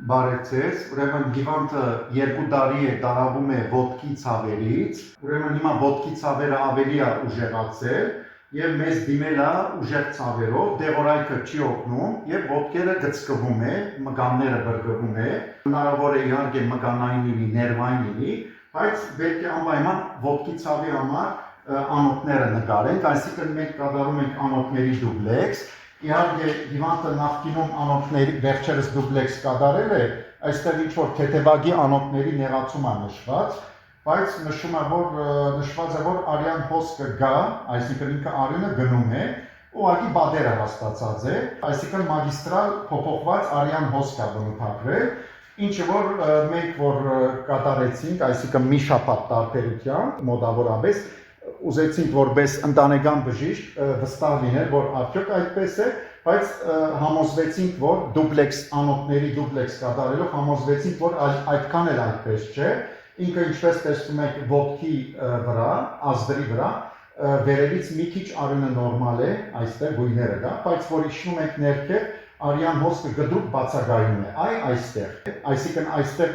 Բարև ձեզ, ուրեմն հիվանդը 2 տարի է տարավում է ոտքի ցավերից, ուրեմն հիմա ոտքի ցավերը ավելի է ուժեղացել եւ մեզ դիմել է ուժեղ ցավերով, դեղորայքը չի օգնում եւ ոտքերը գծկվում է, մկանները բրգվում է, հնարավոր է իհարկե մկանային լինի, ներվային լինի, բայց պետք է անպայման ոտքի ցավի համար անոթները նկարենք, այսինքն մենք կատարում ենք անոթների դուբլեքս. Իհարկե հիվանդը նախկինում անոթների վերջերս դուբլեքս կատարել է, այստեղ ինչ-որ թեթևագի անոթների նեղացում է նշված, բայց նշված է, որ արյան հոսքը գա, այսինքն ինքը արյունը գնում է, ուղղակի բադերը հաստացած է, այսինքն մագիստրալ փոփոխված արյան հոսք է բնութագրել, ինչը որ մենք որ կատարեցինք, այսինքն մի շաբաթ տարբերությամբ մոտավորապես ուզեցինք որպես ընտանեկան բժիշկ վստահ լինել, որ արդյոք այդպես է, բայց համոզվեցինք, որ դուբլեքս անոթների դուբլեքս կատարելով համոզվեցինք, որ այդքան էլ այդպես չէ, ինքը ինչպես տեսնում եք ոտքի վրա, ազդրի վրա, վերևից մի քիչ արյունը նորմալ է, այստեղ գույները կա, բայց որ իջնում եք ներքև, արյան հոսքը գդուկ բացակայում է, այստեղ, այսինքն այստեղ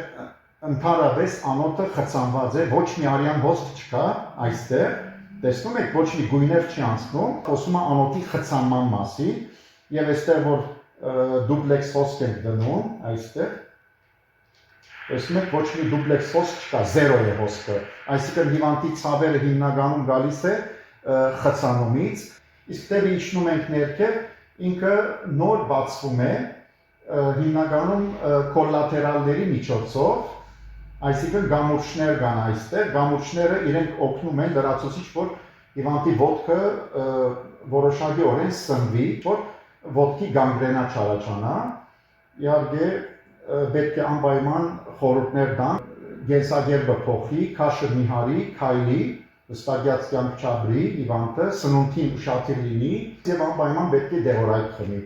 ընդհանրապես անոթը խցանված է, ոչ մի արյան հոսք չկա այստեղ, տեսնում եք, ոչ մի գույներ չի անցնում, խոսում է անոթի խցանման մասին, եւ այստեղ որ դուբլեքս հոսք ենք դնում, այստեղ, տեսնում եք, ոչ մի դուբլեքս հոսք չկա, 0 է հոսքը, այսինքն հիվանդի ցավերը հիմնականում գալիս է խցանումից, իսկ դեպի իջնում ենք ներքև, ինքը նոր բացվում է, հիմնականում կոլատերալների միջոցով, այսինքն գամուրջներ կան այստեղ, գամուրջները իրենք օգնում են լրացուցիչ, որ հիվանդի ոտքը որոշակիորեն սնվի, որ ոտքի գանգրենա չառաջանա, իհարկե պետք է անպայման խորհուրդներ տան, կենսագերբը փոխի, քաշը մի հարի, քայլի, վստահյաց կյանք չապրի հիվանդը, սնունդին ուշադիր լինի եւ անպայման պետք է դեղորայք խմի։